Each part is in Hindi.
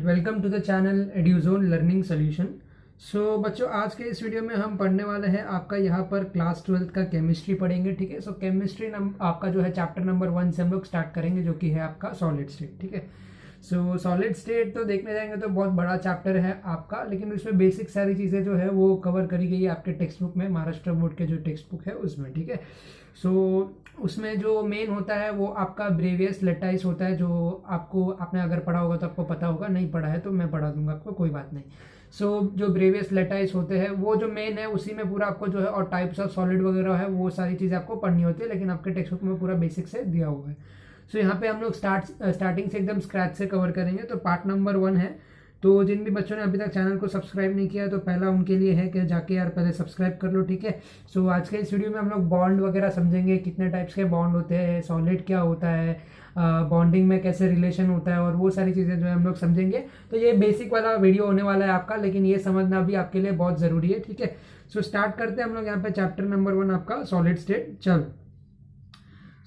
Welcome to the channel Eduzone learning solution. So बच्चों, आज के इस वीडियो में हम पढ़ने वाले हैं आपका यहाँ पर क्लास 12th का केमिस्ट्री पढ़ेंगे। ठीक है, सो केमिस्ट्री आपका जो है चैप्टर नंबर 1 से हम लोग स्टार्ट करेंगे, जो कि है आपका सॉलिड स्टेट। ठीक है, सो सॉलिड स्टेट तो देखने जाएंगे तो बहुत बड़ा चैप्टर है आपका, लेकिन उसमें बेसिक सारी चीज़ें जो है वो कवर करी गई है आपके टेक्स्ट बुक में, महाराष्ट्र बोर्ड के जो टेक्स्ट बुक है उसमें। ठीक है, सो उसमें जो मेन होता है वो आपका ब्रेवियस लेटाइस होता है, जो आपको आपने अगर पढ़ा होगा तो आपको पता होगा, नहीं पढ़ा है तो मैं पढ़ा दूंगा आपको, कोई बात नहीं। जो ब्रेवियस लेटाइस होते हैं वो जो मेन है उसी में पूरा आपको जो है, और टाइप्स ऑफ सॉलिड वगैरह है वो सारी चीज़ें आपको पढ़नी होती है, लेकिन आपके टेक्स्ट बुक में पूरा बेसिक से दिया हुआ है। यहाँ पे हम लोग स्टार्टिंग से एकदम स्क्रैच से कवर करेंगे। तो पार्ट नंबर 1 है, तो जिन भी बच्चों ने अभी तक चैनल को सब्सक्राइब नहीं किया तो पहला उनके लिए है कि जाके यार पहले सब्सक्राइब कर लो। ठीक है, सो आज के इस वीडियो में हम लोग बॉन्ड वगैरह समझेंगे, कितने टाइप्स के बॉन्ड होते हैं, सॉलिड क्या होता है, बॉन्डिंग में कैसे रिलेशन होता है, और वो सारी चीज़ें जो है हम लोग समझेंगे। तो ये बेसिक वाला वीडियो होने वाला है आपका, लेकिन ये समझना भी आपके लिए बहुत ज़रूरी है। ठीक है, सो स्टार्ट करते हैं हम लोग यहाँ पे चैप्टर नंबर 1 आपका सॉलिड स्टेट। चल,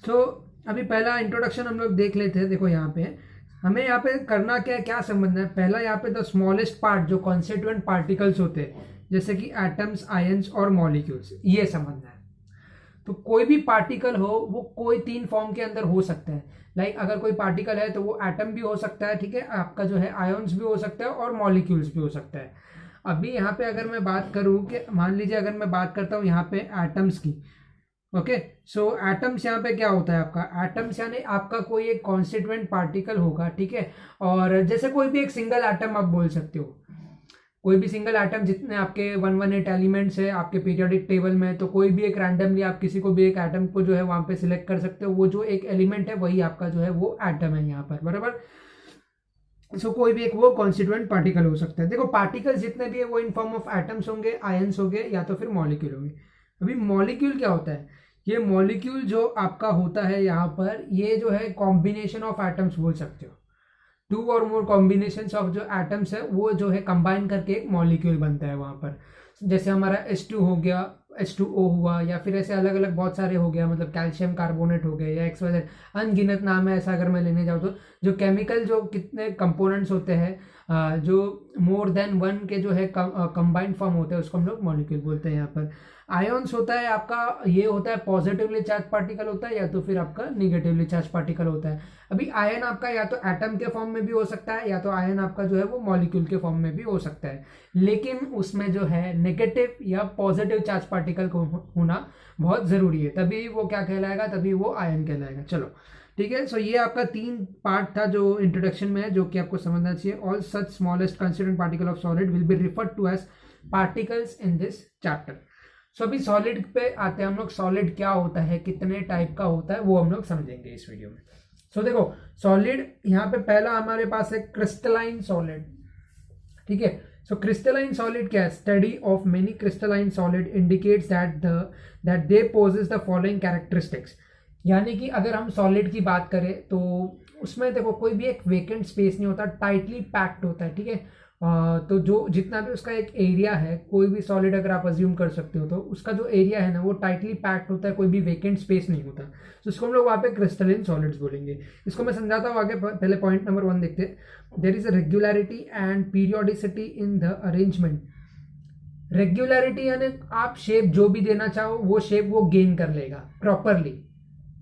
सो अभी पहला इंट्रोडक्शन हम लोग देख लेते हैं। देखो यहाँ पे हमें यहाँ पे करना क्या समझना है। पहला यहाँ पे द स्मॉलेस्ट पार्ट जो कॉन्स्टिट्यूएंट पार्टिकल्स होते हैं, जैसे कि एटम्स, आयंस और मॉलिक्यूल्स, ये समझना है। तो कोई भी पार्टिकल हो वो कोई 3 फॉर्म के अंदर हो सकता है। लाइक अगर कोई पार्टिकल है तो वो एटम भी हो सकता है, ठीक है, आपका जो है आयंस भी हो सकता है और मॉलिक्यूल्स भी हो सकता है। अभी यहाँ पे अगर मैं बात करूँ कि मान लीजिए अगर मैं बात करता हूँ यहाँ पे एटम्स की, ओके, सो एटम्स यहाँ पे क्या होता है आपका, एटम्स यानी आपका कोई एक कॉन्स्टिट्यूएंट पार्टिकल होगा। ठीक है, और जैसे कोई भी एक सिंगल एटम आप बोल सकते हो, कोई भी सिंगल एटम, जितने आपके 118 एलिमेंट्स है आपके पीरियोडिक टेबल में, तो कोई भी एक रैंडमली आप किसी को भी एक एटम को जो है वहां पे सिलेक्ट कर सकते हो। वो जो एक एलिमेंट है वही आपका जो है वो एटम है यहाँ पर, बराबर। सो कोई भी एक वो कॉन्स्टिट्यूएंट पार्टिकल हो सकता है। देखो पार्टिकल्स जितने भी है वो इन फॉर्म ऑफ एटम्स होंगे, आयंस होंगे, या तो फिर मॉलिक्यूल होंगे। अभी मॉलिक्यूल क्या होता है, ये मॉलिक्यूल जो आपका होता है यहाँ पर, ये जो है कॉम्बिनेशन ऑफ एटम्स बोल सकते हो। 2 और मोर कॉम्बिनेशंस ऑफ जो एटम्स है वो जो है कंबाइन करके एक मॉलिक्यूल बनता है वहां पर। जैसे हमारा H2 हो गया, H2O हुआ, या फिर ऐसे अलग अलग बहुत सारे हो गया, मतलब कैल्शियम कार्बोनेट हो गए, या XYZ अनगिनत नाम है ऐसा अगर मैं लेने जाऊँ तो। जो केमिकल जो कितने कंपोनेंट्स होते हैं, जो मोर देन 1 के जो है कंबाइंड फॉर्म होते हैं, उसको हम लोग मॉलिक्यूल बोलते हैं यहाँ पर। आयंस होता है आपका, ये होता है पॉजिटिवली चार्ज पार्टिकल होता है, या तो फिर आपका निगेटिवली चार्ज पार्टिकल होता है। अभी आयन आपका या तो एटम के फॉर्म में भी हो सकता है, या तो आयन आपका जो है वो मॉलिक्यूल के फॉर्म में भी हो सकता है, लेकिन उसमें जो है नेगेटिव या पॉजिटिव चार्ज पार्टिकल को होना बहुत जरूरी है, तभी वो क्या कहलाएगा, तभी वो आयन कहलाएगा। चलो ठीक है, सो ये आपका 3 पार्ट था जो इंट्रोडक्शन में है, जो कि आपको समझना चाहिए। All such smallest constituent particle of solid will be referred to as particles in this chapter. So अभी सॉलिड पे आते हैं हम लोग। सॉलिड क्या होता है, कितने टाइप का होता है, वो हम लोग समझेंगे इस वीडियो में। सो देखो सॉलिड यहाँ पे पहला हमारे पास है क्रिस्टलाइन सॉलिड। ठीक है, सो क्रिस्टलाइन सॉलिड क्या है, study of many crystalline solid indicates that they possess the following characteristics. यानी कि अगर हम सॉलिड की बात करें तो उसमें देखो कोई भी एक वेकेंट स्पेस नहीं होता, टाइटली पैक्ड होता है। ठीक है, तो जो जितना भी उसका एक एरिया है, कोई भी सॉलिड अगर आप अज्यूम कर सकते हो तो उसका जो एरिया है ना वो टाइटली पैक्ड होता है, कोई भी वेकेंट स्पेस नहीं होता, तो इसको हम लोग वहाँ पे क्रिस्टलाइन सॉलिड्स बोलेंगे। इसको मैं समझाता हूँ आगे, पहले पॉइंट नंबर 1 देखते हैं। There is a regularity and periodicity in the arrangement. Regularity यानी आप शेप जो भी देना चाहो वो शेप वो गेन कर लेगा प्रॉपरली,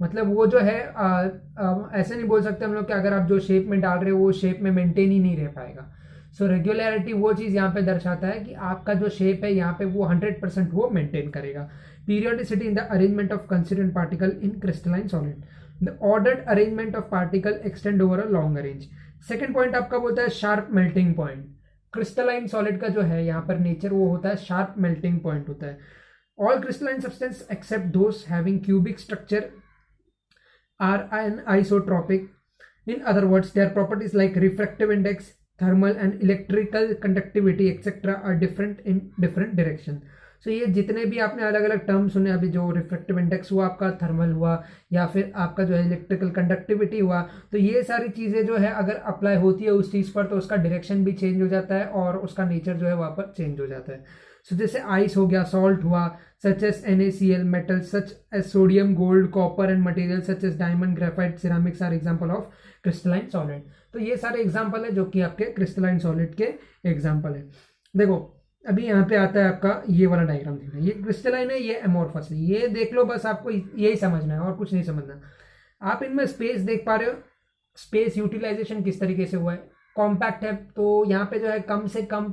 मतलब वो जो है ऐसे नहीं बोल सकते हम लोग कि अगर आप जो शेप में डाल रहे हो वो शेप में मेंटेन ही नहीं रह पाएगा। सो रेगुलरिटी वो चीज यहाँ पे दर्शाता है कि आपका जो शेप है यहाँ पे वो 100% वो मेंटेन करेगा। Periodicity in the arrangement of constituent particle in crystalline solid. The ordered arrangement of particle extend over a long range. Second point आपका बोलता है sharp melting point. Crystalline solid का जो है यहाँ पर नेचर वो होता है शार्प मेल्टिंग पॉइंट होता है। All crystalline substance except those having cubic structure are anisotropic. In other words, their properties like refractive index, thermal and electrical conductivity etc. are different in different direction. So ये जितने भी आपने अलग अलग टर्म सुने अभी, जो रिफ्रैक्टिव इंडेक्स हुआ आपका, थर्मल हुआ, या फिर आपका जो है इलेक्ट्रिकल कंडक्टिविटी हुआ, तो ये सारी चीज़ें जो है अगर अप्लाई होती है उस चीज़ पर तो उसका डायरेक्शन भी चेंज हो जाता है और उसका नेचर जो है वहाँ पर चेंज हो जाता है। सो जैसे आइस हो गया, सॉल्ट हुआ, such as NaCl, metal such as sodium, gold, copper and material such as diamond, graphite, ceramics are example of crystalline solid. तो ये सारे एग्जाम्पल है जो कि आपके क्रिस्टलाइन सॉलिड के एग्जाम्पल है। देखो अभी यहाँ पे आता है आपका ये वाला डायग्राम देखना, ये क्रिस्टलाइन है, ये एमोर्फस है, ये देख लो, बस आपको यही समझना है और कुछ नहीं समझना। आप इनमें स्पेस देख पा रहे हो, स्पेस यूटिलाइजेशन किस तरीके से हुआ है, कॉम्पैक्ट है, तो यहाँ पे जो है कम से कम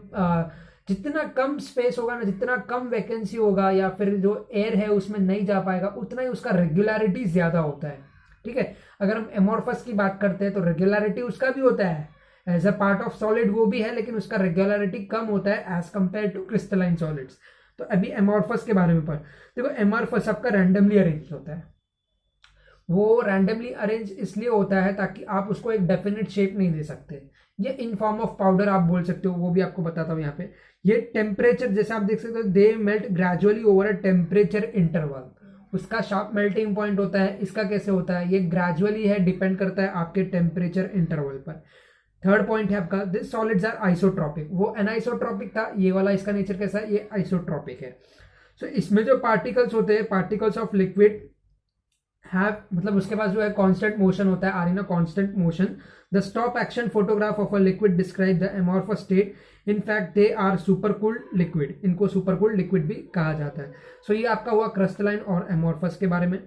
जितना कम स्पेस होगा ना, जितना कम वैकेंसी होगा या फिर जो एयर है उसमें नहीं जा पाएगा, उतना ही उसका रेगुलरिटी ज्यादा होता है। ठीक है, अगर हम एमोर्फस की बात करते हैं तो रेगुलरिटी उसका भी होता है, as a part of solid वो भी है, लेकिन उसका रेगुलरिटी कम होता है as compare to crystalline solids. तो अभी एमोर्फस के बारे में पढ़। देखो एमोर्फस आपका रैंडमली अरेंज होता है, वो रैंडमली अरेंज इसलिए होता है ताकि आप उसको एक डेफिनेट शेप नहीं दे सकते, ये इन फॉर्म ऑफ पाउडर आप बोल सकते हो, वो भी आपको बताता हूँ यहाँ पे। ये टेम्परेचर जैसे आप देख सकते हो, they melt gradually over a temperature interval, उसका शार्प मेल्टिंग पॉइंट होता है। इसका कैसे होता है, ये ग्रेजुअली है, डिपेंड करता है आपके टेम्परेचर इंटरवल पर। थर्ड पॉइंट है आपका, दिस सॉलिड्स आर आइसोट्रॉपिक, वो एनाइसोट्रॉपिक था, ये वाला इसका नेचर कैसा है, ये आइसोट्रॉपिक है। सो इसमें जो पार्टिकल्स होते हैं, पार्टिकल्स ऑफ लिक्विड हैव, मतलब उसके पास जो है कांस्टेंट मोशन होता है, are in a constant motion. The stop action photograph of a liquid describe the amorphous state, in fact they are supercooled liquid, इनको सुपरकूल्ड लिक्विड भी कहा जाता है। सो ये आपका हुआ क्रिस्टलाइन और एमोर्फस के बारे में।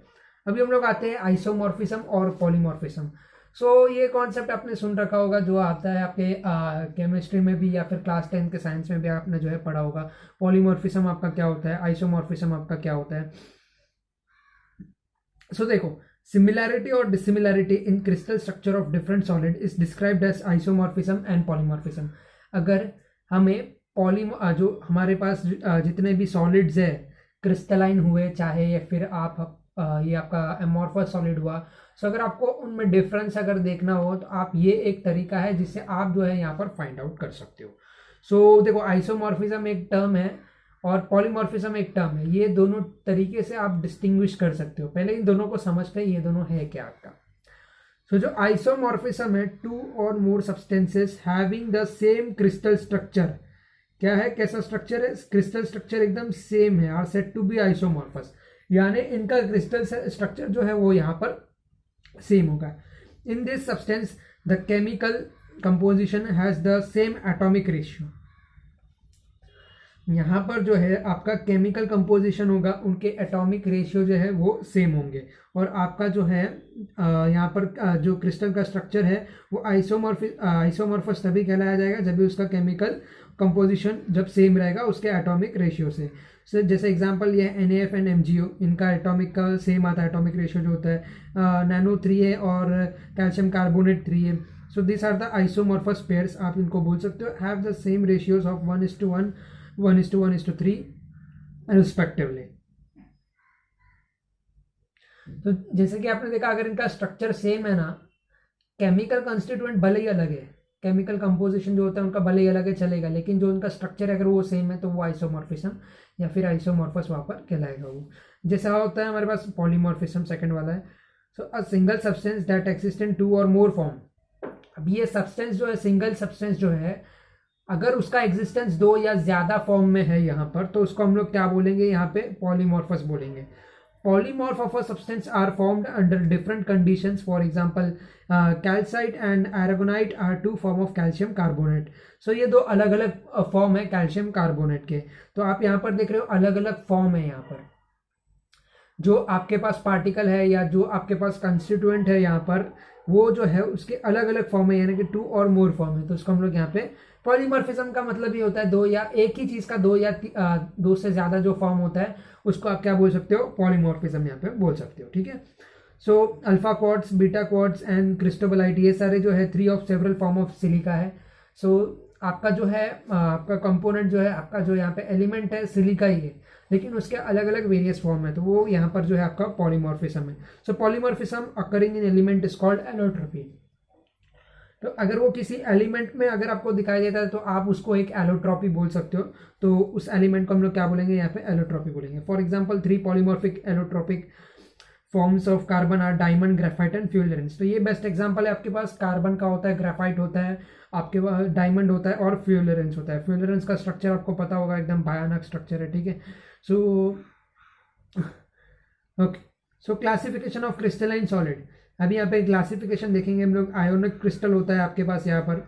अभी हम लोग आते हैं आइसोमॉर्फिज्म और पॉलीमॉर्फिज्म। सो ये कॉन्सेप्ट आपने सुन रखा होगा, जो आता है आपके केमिस्ट्री में भी या फिर क्लास 10 के साइंस में भी आपने जो है पढ़ा होगा। पॉलीमॉर्फिज्म आपका क्या होता है, आइसोमॉर्फिज्म आपका क्या होता है। सो देखो, सिमिलैरिटी और dissimilarity in crystal structure of different solid is described as isomorphism and polymorphism. अगर हमें जो हमारे पास जितने भी सॉलिड्स है, क्रिस्टलाइन हुए चाहे या फिर आप ये आपका एमोर्फस सॉलिड हुआ, सो अगर आपको उनमें डिफरेंस अगर देखना हो तो आप ये एक तरीका है जिससे आप जो है यहाँ पर फाइंड आउट कर सकते हो। सो देखो, आइसोमॉर्फिज्म एक टर्म है और पॉलीमॉर्फिज्म एक टर्म है, ये दोनों तरीके से आप डिस्टिंग्विश कर सकते हो। पहले इन दोनों को समझते हैं, ये दोनों है क्या आपका। सो जो आइसोमॉर्फिज्म है, टू और मोर substances having the same crystal structure, क्या है, कैसा स्ट्रक्चर है, क्रिस्टल स्ट्रक्चर एकदम सेम है, are said to be isomorphous, यानी इनका क्रिस्टल स्ट्रक्चर जो है वो यहाँ पर सेम होगा। In this substance the chemical composition has the same atomic ratio, यहाँ पर जो है आपका केमिकल कंपोजिशन होगा, उनके एटॉमिक रेशियो जो है वो सेम होंगे, और आपका जो है यहाँ पर जो क्रिस्टल का स्ट्रक्चर है वो आइसोमॉर्फस तभी कहलाया जाएगा जब भी उसका केमिकल कंपोजिशन जब सेम रहेगा उसके एटॉमिक रेशियो से। सो जैसे एग्जांपल ये NaF एंड MgO, इनका एटॉमिक का सेम आता है, एटॉमिक रेशियो जो होता है नैनो 3 है और कैल्शियम कार्बोनेट 3 है। So this are the isomorphous pairs, आप इनको बोल सकते हो, have the same ratios of 1:1, 1:1:3 respectively. तो जैसे कि आपने देखा, अगर इनका स्ट्रक्चर सेम है ना, केमिकल कंस्टिट्यूएंट भले ही अलग है, केमिकल कंपोजिशन जो होता है उनका भले ही अलग है चलेगा, लेकिन जो उनका स्ट्रक्चर है अगर वो सेम है तो वो आइसोमॉर्फिज्म या फिर आइसोमॉर्फस वहां पर कहलाएगा वो। जैसा होता है हमारे पास पॉलीमॉर्फिज्म सेकंड वाला है। So a single substance that exist in 2 or more form. अब ये सब्सटेंस जो है, सिंगल सब्सटेंस जो है, अगर उसका एग्जिस्टेंस 2 या ज्यादा फॉर्म में है यहाँ पर, तो उसको हम लोग क्या बोलेंगे, यहाँ पे पॉलीमॉर्फस बोलेंगे। Polymorph of a substance are formed under different conditions. For example, calcite and aragonite are two form of calcium carbonate. So ये दो अलग अलग फॉर्म है कैल्शियम कार्बोनेट के। तो आप यहाँ पर देख रहे हो अलग अलग फॉर्म है, यहाँ पर जो आपके पास पार्टिकल है या जो आपके पास कंस्टिट्यूएंट है यहाँ पर, वो जो है उसके अलग अलग फॉर्म है, यानी कि 2 और मोर फॉर्म है। तो उसको हम लोग यहाँ पे पॉलीमॉर्फिज्म का मतलब ये होता है 2 या एक ही चीज का 2 या 2 से ज्यादा जो फॉर्म होता है उसको आप क्या बोल सकते हो, पॉलीमॉर्फिज्म यहाँ पे बोल सकते हो। ठीक है, so alpha quartz, beta quartz and cristobalite, ये सारे जो है 3 of several form of silica है। सो आपका जो है आपका कंपोनेंट जो है, आपका जो यहाँ पे एलिमेंट है सिलिका ही है, लेकिन उसके अलग अलग वेरियस फॉर्म है, तो वो यहाँ पर जो है आपका पॉलीमॉर्फिज्म है। So polymorphism occurring in element is called allotropy. तो अगर वो किसी एलिमेंट में अगर आपको दिखाई देता है तो आप उसको एक एलोट्रोपी बोल सकते हो। तो उस एलिमेंट को हम लोग क्या बोलेंगे, यहाँ पे एलोट्रोपी बोलेंगे। For example 3 polymorphic allotropic forms of carbon are diamond, graphite and fullerenes. तो ये बेस्ट एग्जांपल है, आपके पास कार्बन का होता है, ग्रेफाइट होता है, आपके पास डायमंड होता है और फ्यूलरेंस होता है। फ्यूलरेंस का स्ट्रक्चर आपको पता होगा, एकदम भयानक स्ट्रक्चर है। ठीक है, so okay, so classification of crystalline solid. अभी यहाँ पे क्लासिफिकेशन देखेंगे हम लोग, आयोनिक क्रिस्टल होता है आपके पास, यहाँ पर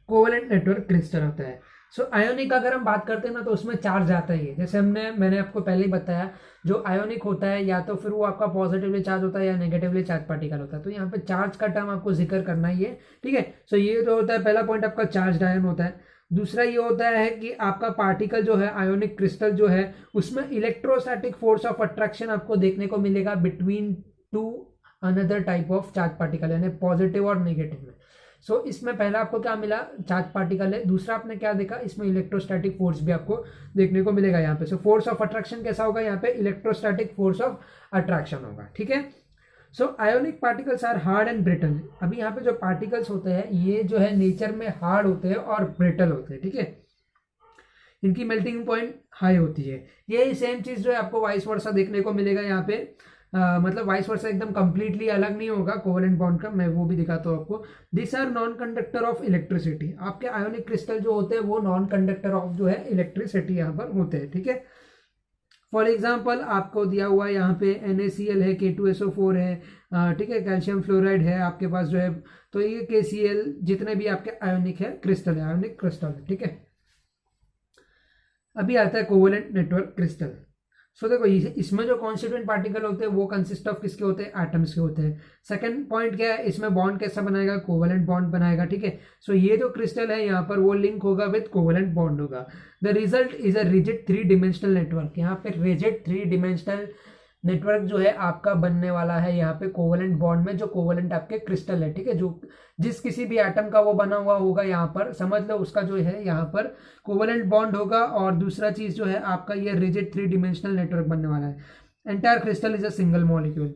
कोवेलेंट नेटवर्क क्रिस्टल होता है। सो आयोनिक अगर हम बात करते हैं ना, तो उसमें चार्ज आता ही है, जैसे मैंने आपको पहले ही बताया, जो आयोनिक होता है या तो फिर वो आपका पॉजिटिवली चार्ज होता है या नेगेटिवली चार्ज पार्टिकल होता है। तो यहाँ पे चार्ज का टर्म आपको जिक्र करना ही है, ठीक है। सो ये जो होता है पहला पॉइंट आपका चार्ज आयन होता है। दूसरा ये होता है कि आपका पार्टिकल जो है, आयोनिक क्रिस्टल जो है, उसमें इलेक्ट्रोस्टैटिक फोर्स ऑफ अट्रैक्शन आपको देखने को मिलेगा between two another type of charge particle, यानी पॉजिटिव और नेगेटिव में। सो इसमें पहला आपको क्या मिला, चार्ज पार्टिकल है। दूसरा आपने क्या देखा, इसमें इलेक्ट्रोस्टैटिक फोर्स भी आपको देखने को मिलेगा यहाँ पे। सो फोर्स ऑफ अट्रैक्शन कैसा होगा, यहाँ पे इलेक्ट्रोस्टैटिक फोर्स ऑफ अट्रैक्शन होगा, ठीक है। So ionic particles are hard and brittle. अभी यहाँ पे जो पार्टिकल्स होते हैं ये जो है नेचर में हार्ड होते हैं और ब्रिटल होते हैं, ठीक है। इनकी मेल्टिंग पॉइंट हाई होती है। ये सेम चीज जो है आपको वाइस वर्सा देखने को मिलेगा यहाँ पे। मतलब वाइस वर्सा एकदम कंप्लीटली अलग नहीं होगा कोवेलेंट बॉन्ड का, मैं वो भी दिखाता हूँ आपको। This are non conductor of electricity. आपके आयोनिक क्रिस्टल जो होते हैं वो नॉन कंडक्टर ऑफ जो है इलेक्ट्रिसिटी यहाँ पर होते हैं, ठीक है। फॉर एग्जाम्पल आपको दिया हुआ है यहाँ पे NaCl है, K2SO4 है, ठीक है, कैल्शियम फ्लोराइड है आपके पास जो है। तो ये KCl जितने भी आपके आयोनिक है क्रिस्टल है, आयोनिक क्रिस्टल है, ठीक है। अभी आता है कोवेलेंट नेटवर्क क्रिस्टल। सो देखो इसमें जो कॉन्स्टिट्यूएंट पार्टिकल होते हैं वो कंसिस्ट ऑफ किसके होते हैं, एटम्स के होते हैं। सेकंड पॉइंट क्या है, इसमें बॉन्ड कैसा बनाएगा, कोवेलेंट बॉन्ड बनाएगा, ठीक है। सो ये जो क्रिस्टल है यहाँ पर वो लिंक होगा विद कोवेलेंट बॉन्ड होगा। The result is a rigid 3 dimensional network. यहाँ पे रिजिड 3 डिमेंशनल नेटवर्क जो है आपका बनने वाला है यहाँ पे कोवेलेंट बॉन्ड में, जो कोवेलेंट आपके क्रिस्टल है, ठीक है। जो जिस किसी भी एटम का वो बना हुआ होगा यहाँ पर, समझ लो उसका जो है यहाँ पर कोवेलेंट बॉन्ड होगा। और दूसरा चीज जो है आपका ये रिजिड 3 डिमेंशनल नेटवर्क बनने वाला है। Entire crystal is a single molecule.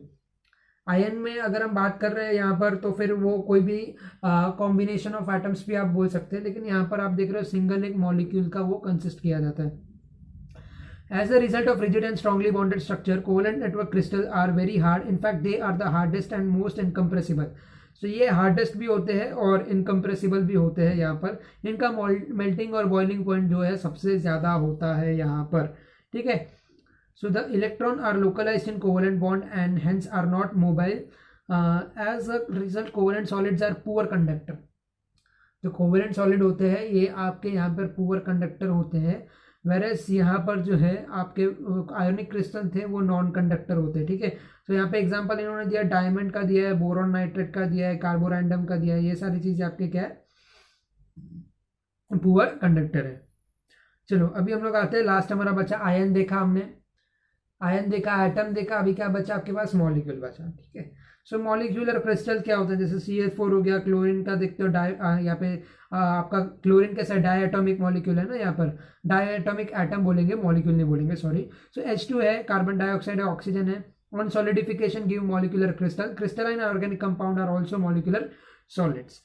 Ion में अगर हम बात कर रहे हैं यहाँ पर, तो फिर वो कोई भी कॉम्बिनेशन ऑफ एटम्स भी आप बोल सकते हैं, लेकिन यहाँ पर आप देख रहे हो सिंगल एक मॉलिक्यूल का वो कंसिस्ट किया जाता है। As a result of rigid and strongly bonded structure, covalent network crystals are very hard. In fact, they are the hardest and most incompressible. So ये हार्डेस्ट भी होते हैं और इनकम्प्रेसिबल भी होते हैं यहाँ पर। इनका मेल्टिंग और बॉइलिंग पॉइंट जो है सबसे ज़्यादा होता है यहाँ पर, ठीक है। So the electron are localized in covalent bond and hence are not mobile. As a result covalent solids are poor conductor. जो कोवेलेंट सॉलिड होते हैं ये आपके यहाँ पर पुअर कंडक्टर होते हैं, वेरेस यहाँ पर जो है आपके आयोनिक क्रिस्टल थे वो नॉन कंडक्टर होते हैं, ठीक है। तो यहाँ पे एग्जांपल इन्होंने दिया, डायमंड का दिया है, बोरॉन नाइट्रेट का दिया है, कार्बोरैंडम का दिया है। ये सारी चीजें आपके क्या है, पुअर कंडक्टर है। चलो अभी हम लोग आते हैं, लास्ट हमारा बचा आयन देखा हमने, आयन देखा, एटम देखा, अभी क्या बचा आपके पास, मॉलिक्यूल बचा, ठीक है। सो मॉलिक्यूलर क्रिस्टल क्या होता है, जैसे CH4 हो गया, क्लोरीन का देखते हो यहाँ पे आपका क्लोरीन कैसा डाई एटॉमिक मॉलिक्यूल है ना, यहाँ पर डाई एटॉमिक एटम बोलेंगे, मॉलिक्यूल नहीं बोलेंगे, सॉरी। सो H2 है, कार्बन डाइऑक्साइड है, ऑक्सीजन है। On solidification give molecular crystal. Crystalline organic compound are also molecular solids.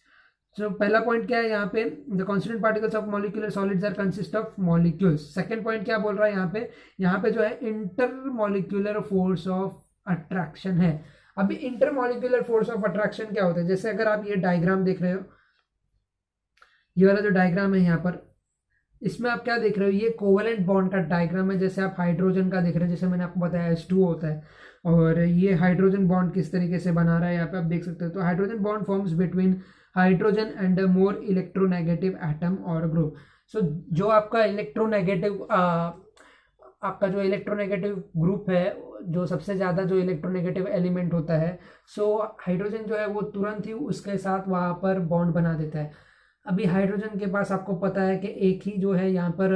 So पहला पॉइंट क्या है यहाँ पे, the constituent particles of molecular solids are consist of molecules. Second point क्या बोल रहा है यहाँ पे जो है इंटरमॉलिक्यूलर फोर्स ऑफ अट्रैक्शन है। अभी इंटरमॉलिक्यूलर फोर्स ऑफ अट्रैक्शन क्या होता है, जैसे अगर आप ये डायग्राम देख रहे हो, ये वाला जो डायग्राम है यहाँ पर, इसमें आप क्या देख रहे हो, ये कोवेलेंट बॉन्ड का डायग्राम है। जैसे आप हाइड्रोजन का देख रहे हो, जैसे मैंने आपको बताया H2 होता है, और ये हाइड्रोजन बॉन्ड किस तरीके से बना रहा है यहाँ पे आप देख सकते हो। तो hydrogen bond forms between hydrogen and a more electronegative atom और ग्रुप। सो जो आपका इलेक्ट्रोनेगेटिव आपका जो इलेक्ट्रोनेगेटिव ग्रुप है, जो सबसे ज़्यादा जो इलेक्ट्रोनेगेटिव एलिमेंट होता है, सो हाइड्रोजन जो है वो तुरंत ही उसके साथ वहाँ पर बॉन्ड बना देता है। अभी हाइड्रोजन के पास आपको पता है कि एक ही जो है यहाँ पर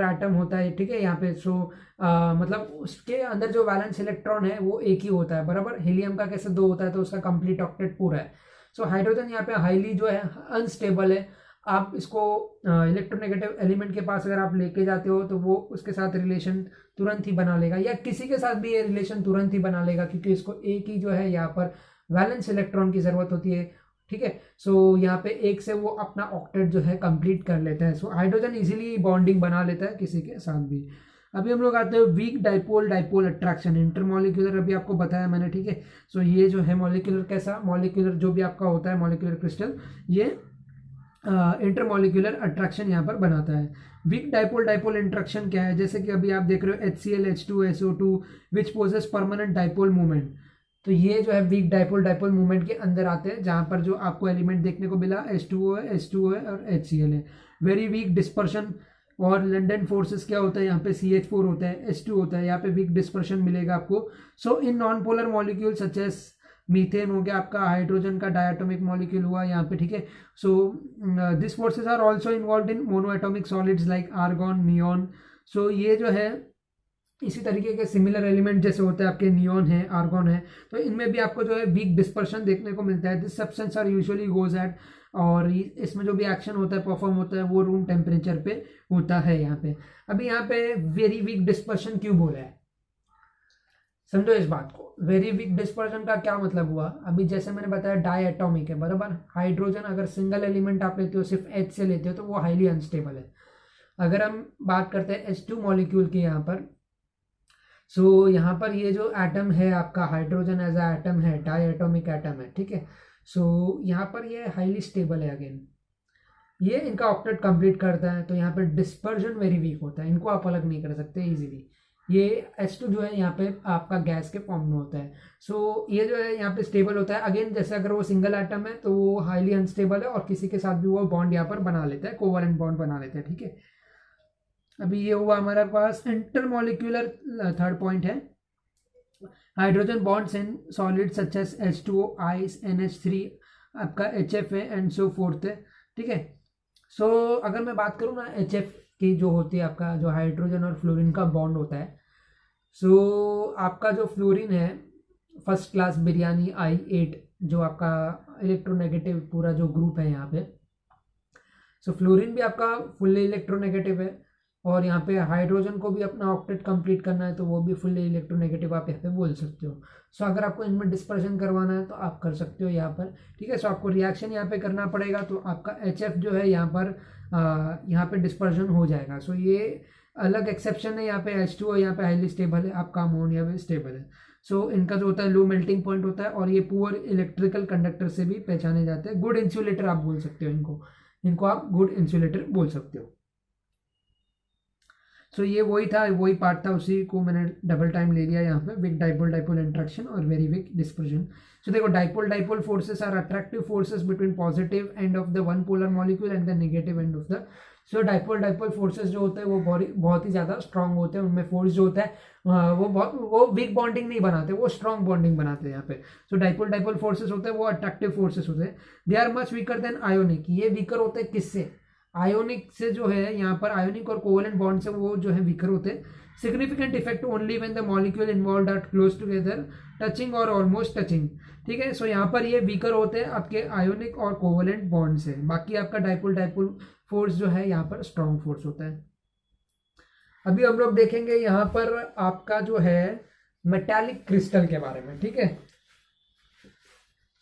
एटम होता है, ठीक है, यहाँ पे। सो मतलब उसके अंदर जो वैलेंस इलेक्ट्रॉन है वो एक ही होता है, बराबर। हीलियम का कैसे 2 होता है, तो उसका कंप्लीट ऑक्टेट पूरा है। सो हाइड्रोजन यहाँ पे हाईली जो है अनस्टेबल है। आप इसको इलेक्ट्रोनेगेटिव एलिमेंट के पास अगर आप लेके जाते हो तो वो उसके साथ रिलेशन तुरंत ही बना लेगा, या किसी के साथ भी ये रिलेशन तुरंत ही बना लेगा, क्योंकि इसको एक ही जो है यहाँ पर वैलेंस इलेक्ट्रॉन की जरूरत होती है, ठीक है। सो यहाँ पे एक से वो अपना ऑक्टेट जो है कंप्लीट कर लेता है। सो हाइड्रोजन इजीली बॉन्डिंग बना लेता है किसी के साथ भी। अभी हम लोग आते हैं weak dipole dipole attraction, intermolecular अभी आपको बताया मैंने, ठीक है। सो ये जो है मॉलिक्यूलर कैसा, मॉलिक्यूलर जो भी आपका होता है मॉलिक्यूलर क्रिस्टल, ये इंटरमोलिकुलर अट्रैक्शन यहाँ पर बनाता है। वीक डाइपोल डाइपोल इंट्रैक्शन क्या है, जैसे कि अभी आप देख रहे हो HCl H2SO2 विच पोजेस परमानेंट डाइपोल मूवमेंट, तो ये जो है वीक डाइपोल डाइपोल मूवमेंट के अंदर आते हैं, जहां पर जो आपको एलिमेंट देखने को मिला H2O है, H2O है और HCl है। वेरी वीक डिस्पर्शन, और लंडन फोर्सेस क्या होता है, यहाँ पे CH4 होता है, H2 होता है, यहाँ पे वीक डिस्पर्शन मिलेगा आपको। So in non polar molecule such as methane हो गया आपका, हाइड्रोजन का डायटोमिक मॉलिक्यूल हुआ यहाँ पे, ठीक है। So this forces are also involve in monoatomic solids like argon, neon. So ये जो है इसी तरीके के सिमिलर एलिमेंट जैसे होते हैं आपके नियॉन है, आर्गॉन है, तो इनमें भी आपको जो है वीक डिस्पर्शन देखने को मिलता है। This substance are usually goes at, और इसमें जो भी एक्शन होता है, परफॉर्म होता है, वो रूम टेम्परेचर पे होता है यहाँ पे। अभी यहाँ पे वेरी वीक डिस्पर्शन क्यों बोला है, समझो इस बात को। वेरी वीक डिस्पर्शन का क्या मतलब हुआ, अभी जैसे मैंने बताया डाई एटॉमिक है बराबर, हाइड्रोजन अगर सिंगल एलिमेंट आप लेते हो, सिर्फ H से लेते हो, तो वो हाईली अनस्टेबल है। अगर हम बात करते हैं H2 मॉलिक्यूल की यहाँ पर, सो यहाँ पर ये जो एटम है आपका, हाइड्रोजन एज अ एटम है, डाई एटॉमिक एटम है, ठीक है। सो यहाँ पर ये हाईली स्टेबल है, अगेन ये इनका ऑक्टेट कंप्लीट करता है, तो यहाँ पर डिस्पर्जन वेरी वीक होता है, इनको आप अलग नहीं कर सकते इजीली। ये H2 जो है यहाँ पे आपका गैस के फॉर्म में होता है। सो ये जो है यहाँ पे स्टेबल होता है, अगेन जैसे अगर वो सिंगल एटम है तो वो हाईली अनस्टेबल है, और किसी के साथ भी वो बॉन्ड यहाँ पर बना लेता है, कोवलेंट बॉन्ड बना लेता है, ठीक है। अभी ये हुआ हमारे पास इंटरमोलिक्यूलर, थर्ड पॉइंट है hydrogen bonds in solid such as H2O, ice, NH3, आपका HF है एंड सो फोर्थ है, ठीक है। सो अगर मैं बात करूँ ना HF की, जो होती है आपका जो हाइड्रोजन और फ्लोरीन का बॉन्ड होता है, सो आपका जो फ्लोरीन है फर्स्ट क्लास बिरयानी I8, जो आपका इलेक्ट्रोनेगेटिव पूरा जो ग्रुप है यहाँ पे, सो फ्लोरीन भी आपका फुल्ली इलेक्ट्रोनेगेटिव है, और यहाँ पे हाइड्रोजन को भी अपना ऑक्टेट कंप्लीट करना है, तो वो भी फुल्ली इलेक्ट्रोनेगेटिव आप यहाँ पे बोल सकते हो। सो अगर आपको इनमें डिस्पर्शन करवाना है तो आप कर सकते हो यहाँ पर, ठीक है। सो आपको रिएक्शन यहाँ पे करना पड़ेगा, तो आपका HF जो है यहाँ पर यहाँ पे डिस्पर्शन हो जाएगा। सो ये अलग एक्सेप्शन है, यहाँ पे H2O यहाँ पे हाईली स्टेबल है, आपका अमोनिया भी स्टेबल है। सो इनका जो होता है लो मेल्टिंग पॉइंट होता है, और ये पुअर इलेक्ट्रिकल कंडक्टर से भी पहचाने जाते हैं। गुड इंसुलेटर आप बोल सकते हो इनको आप गुड इंसुलेटर बोल सकते हो। सो ये वही पार्ट था, उसी को मैंने डबल टाइम ले लिया यहाँ पे, वीक डाइपोल डाइपोल इंट्रैक्शन और वेरी वीक डिस्पर्जन। सो देखो dipole dipole forces are attractive forces between positive end of the one polar molecule and the negative end of the. So dipole dipole forces जो होते हैं वो बहुत ही ज़्यादा स्ट्रॉन्ग होते हैं, उनमें फोर्स जो होता है वो वीक बॉन्डिंग नहीं बनाते, वो स्ट्रॉन्ग बॉन्डिंग बनाते हैं यहाँ पे। सो डाइपोल डाइपोल फोर्सेस होते हैं वो अट्रैक्टिव फोर्सेस होते हैं। They are much weaker than ionic, ये वीकर होते हैं किससे, आयोनिक से जो है यहाँ पर, आयोनिक और कोवलेंट बॉन्ड से वो जो है वीकर होते हैं। Significant effect only when the molecule involved are close together, touching और ऑलमोस्ट टचिंग, ठीक है। सो यहाँ पर ये वीकर होते हैं आपके आयोनिक और कोवलेंट बॉन्ड से, बाकी आपका डाइपोल डाइपोल फोर्स जो है यहाँ पर स्ट्रॉन्ग फोर्स होता है। अभी हम लोग देखेंगे यहाँ पर आपका जो है मेटालिक क्रिस्टल के बारे में, ठीक है।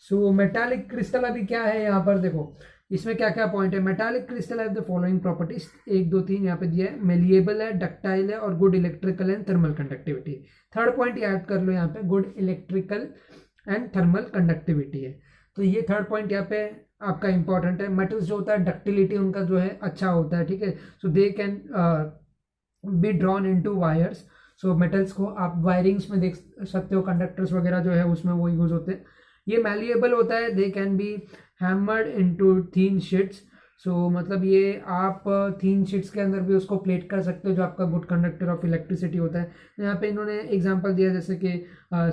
सो मेटालिक क्रिस्टल अभी क्या है यहाँ पर देखो, इसमें क्या क्या पॉइंट है। Metallic crystal have the following properties, 1 2 3 यहाँ पे दिया है, मेलिएबल है, डक्टाइल है, और good electrical and thermal conductivity. Third point add कर लो यहाँ पे, good electrical and thermal conductivity है, तो ये थर्ड पॉइंट यहाँ पे आपका इंपॉर्टेंट है। मेटल्स जो होता है डक्टिलिटी उनका जो है अच्छा होता है, ठीक है। So they can be drawn into wires, so metals को आप वायरिंग्स में देख सकते हो, कंडक्टर्स वगैरह जो है उसमें वो यूज होते हैं। ये मैलिएबल होता है, they can be hammered into thin sheets, so मतलब ये आप थीन शीट्स के अंदर भी उसको प्लेट कर सकते हो, जो आपका गुड कंडक्टर ऑफ इलेक्ट्रिसिटी होता है। यहाँ पे इन्होंने एग्जांपल दिया जैसे कि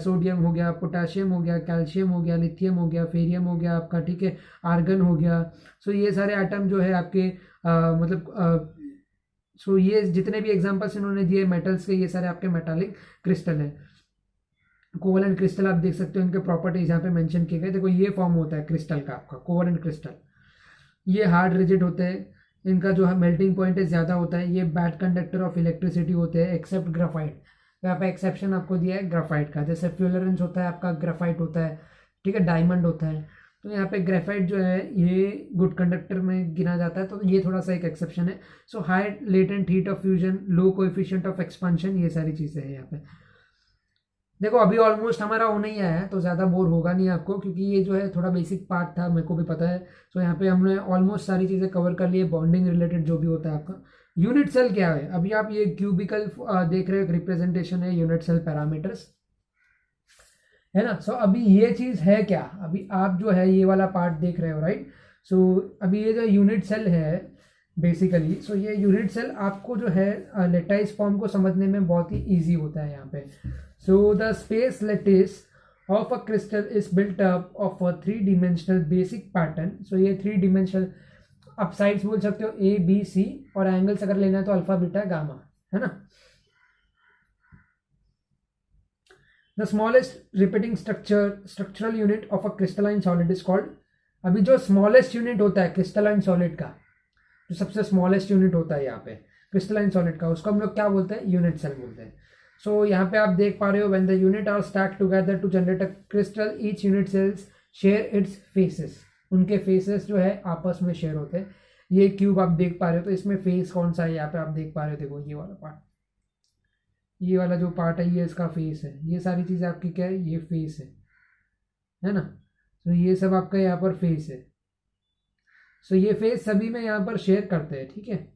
सोडियम हो गया, पोटाशियम हो गया, कैल्शियम हो गया, लिथियम हो गया, फेरियम हो गया आपका, ठीक है, आर्गन हो गया। सो ये सारे आइटम जो है आपके मतलब सो ये जितने भी एग्जाम्पल्स इन्होंने दिए मेटल्स के, ये सारे आपके मेटालिक क्रिस्टल है। कोवलेंट क्रिस्टल आप देख सकते हो, इनके प्रॉपर्टीज यहाँ पे मेंशन किए गए। देखो ये फॉर्म होता है क्रिस्टल का आपका कोवलेंट क्रिस्टल, ये हार्ड रिजिड होते हैं, इनका जो है मेल्टिंग पॉइंट है ज़्यादा होता है, ये बैड कंडक्टर ऑफ इलेक्ट्रिसिटी होते हैं एक्सेप्ट ग्राफाइट। यहाँ पे एक्सेप्शन आपको दिया है ग्राफाइट का, जैसे फ्लोरेंस होता है आपका ग्राफाइट होता है, ठीक है, डायमंड होता है, तो यहाँ पे ग्रेफाइट जो है ये गुड कंडक्टर में गिना जाता है, तो ये थोड़ा सा एक एक्सेप्शन है। So high latent heat of fusion, low coefficient of expansion, ये सारी चीज़ें हैं यहाँ पे। देखो अभी ऑलमोस्ट हमारा होना ही आया है, तो ज़्यादा बोर होगा नहीं आपको, क्योंकि ये जो है थोड़ा बेसिक पार्ट था, मेरे को भी पता है। तो यहाँ पे हमने ऑलमोस्ट सारी चीज़ें कवर कर ली है, बॉन्डिंग रिलेटेड जो भी होता है आपका। यूनिट सेल क्या है, अभी आप ये क्यूबिकल देख रहे हो, एक रिप्रेजेंटेशन है यूनिट सेल पैरामीटर्स, है ना। सो अभी ये चीज़ है क्या, अभी आप जो है ये वाला पार्ट देख रहे हो, राइट। सो अभी ये जो यूनिट सेल है बेसिकली, सो ये यूनिट सेल आपको जो है लेटाइस फॉर्म को समझने में बहुत ही ईजी होता है यहाँ पे। So the space lattice of a crystal is built up of a 3 dimensional basic pattern. So ये 3 dimensional, आप साइड्स बोल सकते हो ए बी सी, और एंगल्स अगर लेना है तो अल्फा बीटा गामा, है ना। The smallest repeating structural unit of a crystalline solid is called, अभी जो स्मॉलेस्ट यूनिट होता है क्रिस्टलाइन सॉलिड का, जो सबसे स्मॉलेस्ट यूनिट होता है यहाँ पे क्रिस्टलाइन सॉलिड का, उसको हम लोग क्या बोलते हैं, यूनिट सेल बोलते हैं। सो यहाँ पे आप देख पा रहे हो, when the unit are stacked together to generate a crystal, each unit cells share its faces, उनके फेसेस जो है आपस में शेयर होते हैं। ये क्यूब आप देख पा रहे हो, तो इसमें फेस कौन सा है यहाँ पे आप देख पा रहे हो, देखो ये वाला पार्ट, ये वाला जो पार्ट है ये इसका फेस है, ये सारी चीज़ें आपकी क्या है, ये फेस है ना। तो ये सब आपका यहाँ पर फेस है। सो ये फेस सभी में यहाँ पर शेयर करते हैं, ठीक है।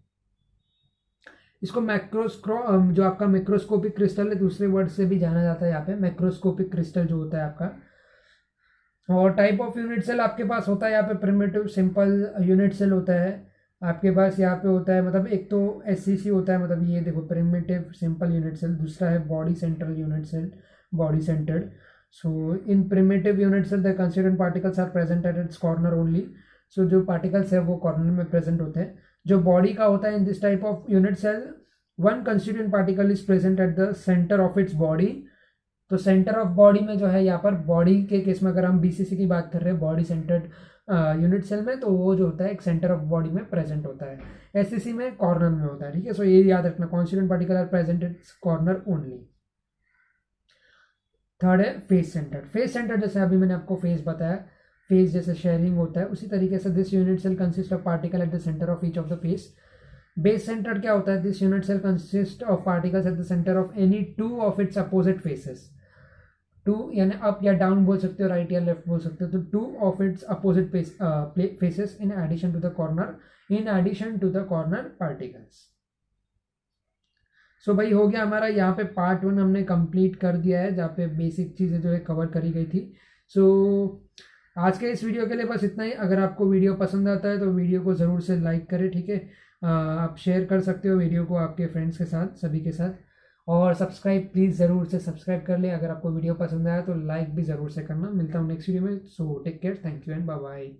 इसको जो आपका मैक्रोस्कोपिक क्रिस्टल है, दूसरे वर्ड से भी जाना जाता है यहाँ पे, मैक्रोस्कोपिक क्रिस्टल जो होता है आपका। और टाइप ऑफ यूनिट सेल आपके पास होता है यहाँ पे प्रिमिटिव सिंपल यूनिट सेल होता है आपके पास यहाँ पे होता है, मतलब एक तो एससीसी होता है, मतलब ये देखो प्रिमिटिव सिंपल यूनिट सेल, दूसरा है body central unit cell, body centred. So in primitive unit cell the constituent particles are present at its corner only. So जो पार्टिकल्स है वो कॉर्नर में प्रेजेंट होते हैं। जो बॉडी का होता है in this type of unit cell, one constituent particle is present at the centre of its body. तो सेंटर ऑफ बॉडी में जो है यहाँ पर बॉडी के केस में अगर हम बीसीसी की बात कर रहे हैं, बॉडी सेंटर्ड यूनिट सेल में, तो वो जो होता है एक सेंटर ऑफ बॉडी में प्रेजेंट होता है। एससीसी में कॉर्नर में होता है, ठीक है। सो ये याद रखना, constituent particle are present its corner only. Third है फेस सेंटर्ड। फेस सेंटर्ड जैसे अभी मैंने आपको फेस बताया, फेस जैसे शेयरिंग होता है, उसी तरीके से this unit cell consist of particle at the centre of each of the face. Base centred क्या होता है, this unit cell consist of particles at the centre of any two of its opposite faces. Two यानी अप या डाउन बोल सकते हो, राइट या लेफ्ट बोल सकते हो, तो two of its opposite faces in addition to the corner particles. So भाई हो गया हमारा यहाँ पे पार्ट 1 हमने कंप्लीट कर दिया है, जहाँ पे बेसिक चीज़ें जो है कवर करी गई थी। सो आज के इस वीडियो के लिए बस इतना ही। अगर आपको वीडियो पसंद आता है तो वीडियो को ज़रूर से लाइक करें, ठीक है। आप शेयर कर सकते हो वीडियो को आपके फ्रेंड्स के साथ, सभी के साथ। और सब्सक्राइब प्लीज़ ज़रूर से सब्सक्राइब कर ले। अगर आपको वीडियो पसंद आया तो लाइक भी ज़रूर से करना। मिलता हूँ नेक्स्ट वीडियो में। So take care, thank you and bye bye.